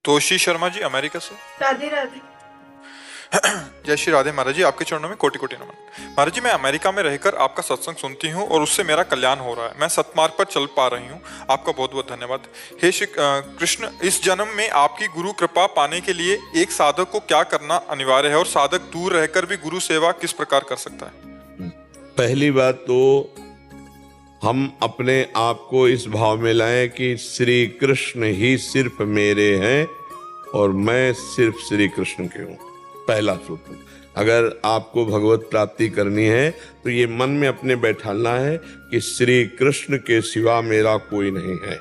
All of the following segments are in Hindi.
तोशी शर्मा जी, अमेरिका से। राधे राधे। जय श्री राधे महाराज जी, आपके चरणों में कोटि कोटि नमन। महाराज जी, मैं अमेरिका में रहकर आपका सत्संग सुनती हूँ और उससे मेरा कल्याण हो रहा है। मैं सतमार्ग पर चल पा रही हूँ। आपका बहुत बहुत धन्यवाद। हे श्री कृष्ण, इस जन्म में आपकी गुरु कृपा पाने के लिए एक साधक को क्या करना अनिवार्य है और साधक दूर रहकर भी गुरु सेवा किस प्रकार कर सकता है? पहली बात तो हम अपने आप को इस भाव में लाएं कि श्री कृष्ण ही सिर्फ मेरे हैं और मैं सिर्फ श्री कृष्ण के हूँ। पहला सूत्र। अगर आपको भगवत प्राप्ति करनी है तो ये मन में अपने बैठाना है कि श्री कृष्ण के सिवा मेरा कोई नहीं है।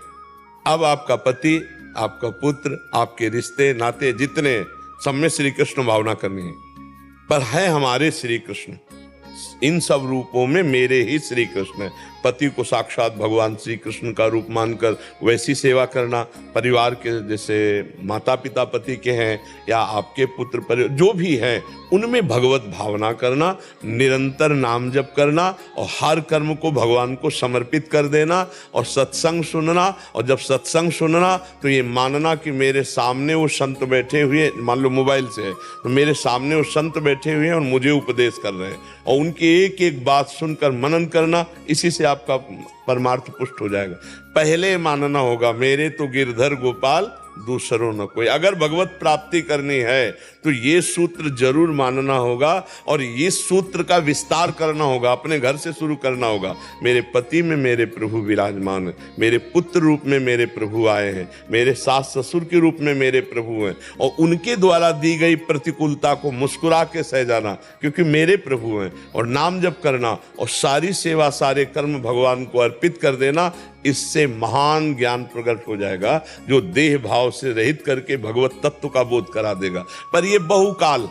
अब आपका पति, आपका पुत्र, आपके रिश्ते नाते जितने, सब में श्री कृष्ण भावना करनी है। पर है हमारे श्री कृष्ण, इन सब रूपों में मेरे ही श्री कृष्ण है। पति को साक्षात भगवान श्री कृष्ण का रूप मानकर वैसी सेवा करना, परिवार के जैसे माता पिता पति के हैं या आपके पुत्र परिवार जो भी हैं उनमें भगवत भावना करना, निरंतर नाम जप करना और हर कर्म को भगवान को समर्पित कर देना और सत्संग सुनना। और जब सत्संग सुनना तो ये मानना कि मेरे सामने वो संत बैठे हुए, मान लो मोबाइल से है तो मेरे सामने वो संत बैठे हुए हैं और मुझे उपदेश कर रहे हैं और उनकी एक एक बात सुनकर मनन करना, इसी से आपका परमार्थ पुष्ट हो जाएगा। पहले मानना होगा मेरे तो गिरधर गोपाल दूसरों न कोई। अगर भगवत प्राप्ति करनी है तो ये सूत्र जरूर मानना होगा और इस सूत्र का विस्तार करना होगा। अपने घर से शुरू करना होगा। मेरे पति में मेरे प्रभु विराजमान है, मेरे पुत्र रूप में मेरे प्रभु आए हैं, मेरे सास ससुर के रूप में मेरे प्रभु हैं और उनके द्वारा दी गई प्रतिकूलता को मुस्कुरा के सह जाना क्योंकि मेरे प्रभु हैं। और नाम जप करना और सारी सेवा सारे कर्म भगवान को अर्पित कर देना, इससे महान ज्ञान प्रकट हो जाएगा जो देह भाव से रहित करके भगवत तत्व का बोध करा देगा। पर ये बहुकाल,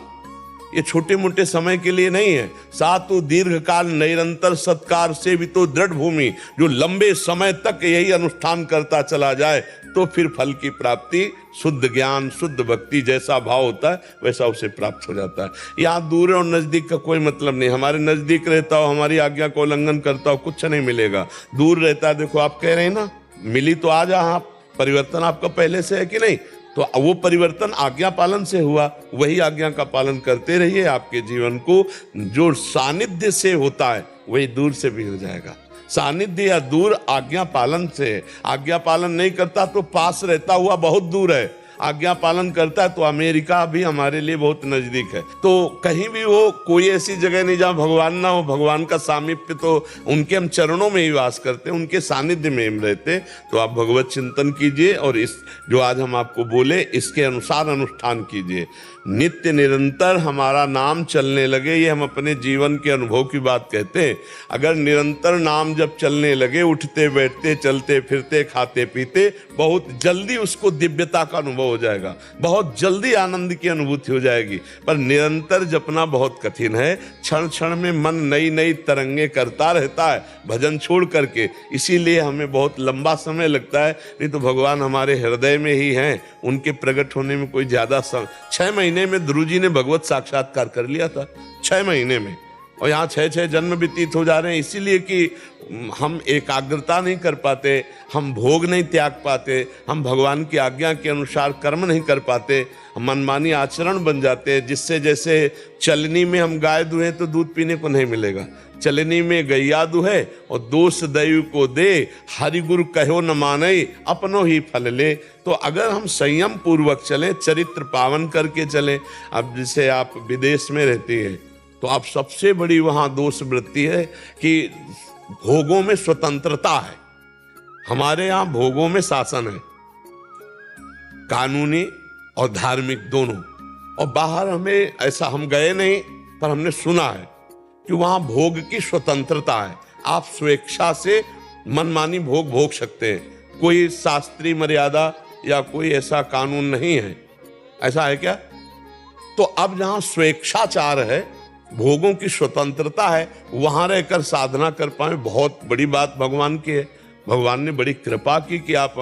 ये छोटे मोटे समय के लिए नहीं है। सातु दीर्घ काल निरंतर सत्कार से भी तो दृढ़ भूमि, जो लंबे समय तक यही अनुष्ठान करता चला जाए तो फिर फल की प्राप्ति, शुद्ध ज्ञान शुद्ध भक्ति जैसा भाव होता है वैसा उसे प्राप्त हो जाता है। यहाँ दूर और नजदीक का कोई मतलब नहीं। हमारे नजदीक रहता हो, हमारी आज्ञा को उल्लंघन करता हो, कुछ नहीं मिलेगा। दूर रहता है, देखो आप कह रहे हैं ना मिली तो आज आप, परिवर्तन आपका पहले से है कि नहीं? तो वो परिवर्तन आज्ञा पालन से हुआ, वही आज्ञा का पालन करते रहिए। आपके जीवन को जो सानिध्य से होता है वही दूर से भी हो जाएगा। सानिध्य या दूर आज्ञा पालन से। आज्ञा पालन नहीं करता तो पास रहता हुआ बहुत दूर है, आज्ञा पालन करता है तो अमेरिका भी हमारे लिए बहुत नजदीक है। तो कहीं भी हो, कोई ऐसी जगह नहीं जहाँ भगवान ना हो। भगवान का सामीप्य तो उनके हम चरणों में ही वास करते हैं, उनके सानिध्य में हम रहते। तो आप भगवत चिंतन कीजिए और इस जो आज हम आपको बोले इसके अनुसार अनुष्ठान कीजिए। नित्य निरंतर हमारा नाम चलने लगे, ये हम अपने जीवन के अनुभव की बात कहते हैं। अगर निरंतर नाम जब चलने लगे, उठते बैठते चलते फिरते खाते पीते, बहुत जल्दी उसको दिव्यता का अनुभव हो जाएगा, बहुत जल्दी आनंद की अनुभूति हो जाएगी। पर निरंतर जपना बहुत कठिन है। क्षण क्षण में मन नई नई तरंगे करता रहता है भजन छोड़ करके, इसीलिए हमें बहुत लंबा समय लगता है। नहीं तो भगवान हमारे हृदय में ही हैं, उनके प्रकट होने में कोई ज्यादा 6 महीने में ध्रुव जी ने भगवत साक्षात्कार कर लिया था, 6 महीने में। और यहाँ 6 जन्म व्यतीत हो जा रहे हैं, इसीलिए कि हम एकाग्रता नहीं कर पाते, हम भोग नहीं त्याग पाते, हम भगवान की आज्ञा के अनुसार कर्म नहीं कर पाते, हम मनमानी आचरण बन जाते हैं। जिससे जैसे चलनी में हम गाय दुहे तो दूध पीने को नहीं मिलेगा, चलनी में गैया दुहे और दोष दैव को दे, हरि गुरु कहो न माने अपनो ही फल ले। तो अगर हम संयम पूर्वक चलें, चरित्र पावन करके चलें। अब जैसे आप विदेश में रहती हैं तो आप सबसे बड़ी वहाँ दोष वृत्ति है कि भोगों में स्वतंत्रता है। हमारे यहाँ भोगों में शासन है, कानूनी और धार्मिक दोनों। और बाहर हमें ऐसा, हम गए नहीं पर हमने सुना है कि वहाँ भोग की स्वतंत्रता है। आप स्वेच्छा से मनमानी भोग भोग सकते हैं, कोई शास्त्रीय मर्यादा या कोई ऐसा कानून नहीं है। ऐसा है क्या? तो अब जहाँ स्वेच्छाचार है, भोगों की स्वतंत्रता है, वहां रहकर साधना कर पाए, बहुत बड़ी बात भगवान की है। भगवान ने बड़ी कृपा की कि आप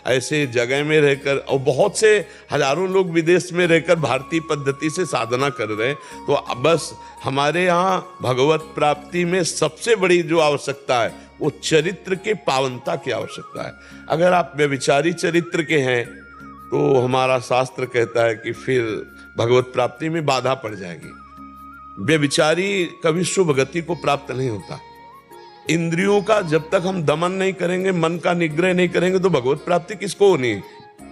ऐसे जगह में रहकर, और बहुत से हजारों लोग विदेश में रहकर भारतीय पद्धति से साधना कर रहे हैं। तो बस हमारे यहाँ भगवत प्राप्ति में सबसे बड़ी जो आवश्यकता है वो चरित्र के पावनता की आवश्यकता है। अगर आप व्यभिचारी चरित्र के हैं तो हमारा शास्त्र कहता है कि फिर भगवत प्राप्ति में बाधा पड़ जाएगी। व्यभिचारी कभी शुभ गति को प्राप्त नहीं होता। इंद्रियों का जब तक हम दमन नहीं करेंगे, मन का निग्रह नहीं करेंगे, तो भगवत प्राप्ति किसको होनी है?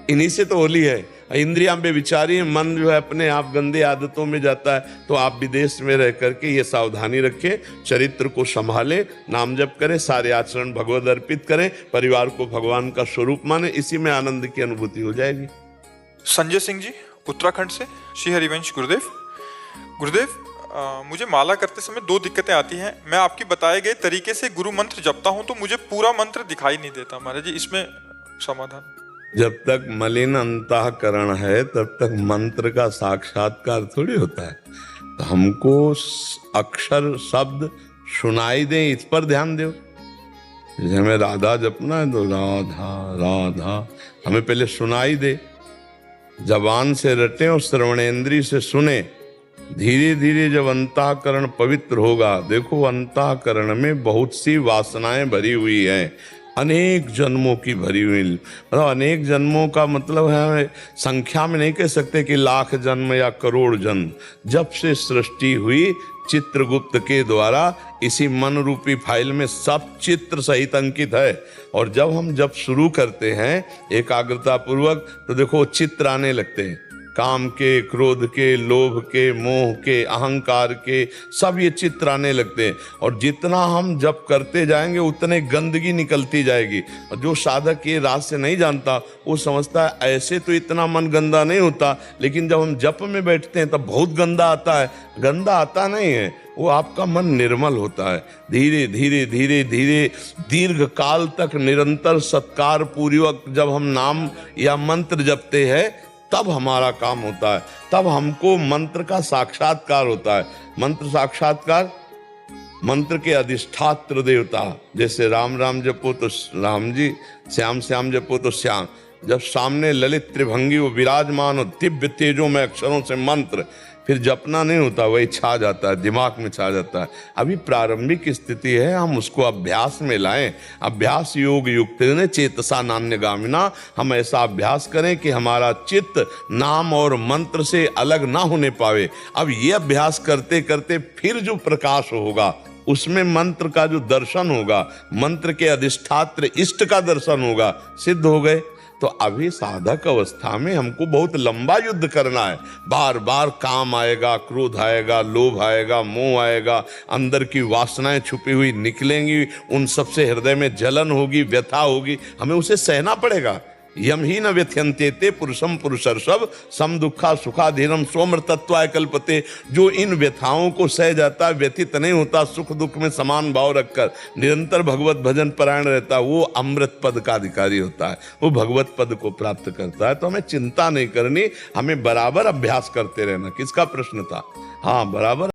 इन्हीं से तो होली है। इंद्रियां बेविचारी, मन जो है अपने आप गंदे आदतों में जाता है। तो आप विदेश में रह करके ये सावधानी रखें, चरित्र को संभालें, नाम जप करें, सारे आचरण भगवत अर्पित करें, परिवार को भगवान का स्वरूप माने, इसी में आनंद की अनुभूति हो जाएगी। संजय सिंह जी उत्तराखंड से, श्री हरिवंश गुरुदेव। गुरुदेव, मुझे माला करते समय 2 दिक्कतें आती हैं। मैं आपकी बताए गए तरीके से गुरु मंत्र जपता हूं तो मुझे पूरा मंत्र दिखाई नहीं देता। महाराज जी, इसमें समाधान? जब तक मलिन अंतःकरण है तब तक मंत्र का साक्षात्कार थोड़ी होता है। तो हमको अक्षर शब्द सुनाई दे, इस पर ध्यान दो। जैसे हमें राधा जपना है तो राधा राधा हमें पहले सुनाई दे, जबान से रटे और श्रवणेंद्रिय से सुने। धीरे धीरे जब अंतःकरण पवित्र होगा, देखो अंतःकरण में बहुत सी वासनाएं भरी हुई हैं, अनेक जन्मों की भरी हुई। मतलब अनेक जन्मों का मतलब है संख्या में नहीं कह सकते कि लाख जन्म या करोड़ जन्म। जब से सृष्टि हुई चित्रगुप्त के द्वारा इसी मन रूपी फाइल में सब चित्र सहित अंकित है। और जब शुरू करते हैं एकाग्रता पूर्वक, तो देखो चित्र आने लगते हैं, काम के, क्रोध के, लोभ के, मोह के, अहंकार के, सब ये चित्र आने लगते हैं। और जितना हम जप करते जाएंगे उतने गंदगी निकलती जाएगी। और जो साधक ये रहस्य नहीं जानता वो समझता है ऐसे तो इतना मन गंदा नहीं होता, लेकिन जब हम जप में बैठते हैं तब बहुत गंदा आता है। गंदा आता नहीं है, वो आपका मन निर्मल होता है। धीरे धीरे धीरे धीरे दीर्घ काल तक निरंतर सत्कार पूर्वक जब हम नाम या मंत्र जपते हैं तब हमारा काम होता है, तब हमको मंत्र का साक्षात्कार होता है। मंत्र साक्षात्कार, मंत्र के अधिष्ठात्र देवता, जैसे राम राम जपो तो राम जी, श्याम श्याम जपो तो श्याम। जब सामने ललित त्रिभंगी वो विराजमान हो, दिव्य तेजों में अक्षरों से मंत्र, फिर जपना नहीं होता, वही छा जाता है, दिमाग में छा जाता है। अभी प्रारंभिक स्थिति है, हम उसको अभ्यास में लाएं। अभ्यास योग युक्त चेतसा नान्यगामिना, हम ऐसा अभ्यास करें कि हमारा चित्त नाम और मंत्र से अलग ना होने पावे। अब ये अभ्यास करते करते फिर जो प्रकाश होगा उसमें मंत्र का जो दर्शन होगा, मंत्र के अधिष्ठात्र इष्ट का दर्शन होगा, सिद्ध हो गए। तो अभी साधक अवस्था में हमको बहुत लंबा युद्ध करना है। बार बार काम आएगा, क्रोध आएगा, लोभ आएगा, मोह आएगा, अंदर की वासनाएं छुपी हुई निकलेंगी, उन सबसे हृदय में जलन होगी, व्यथा होगी, हमें उसे सहना पड़ेगा। यम ही न व्यथ्यन्ते ते पुरुषम पुरुषर्षभ सम दुखा सुखाधीनम सोमृतत्वाय कल्पते। जो इन व्यथाओं को सह जाता है, व्यथित नहीं होता, सुख दुख में समान भाव रखकर निरंतर भगवत भजन परायण रहता है, वो अमृत पद का अधिकारी होता है, वो भगवत पद को प्राप्त करता है। तो हमें चिंता नहीं करनी, हमें बराबर अभ्यास करते रहना। किसका प्रश्न था? हाँ, बराबर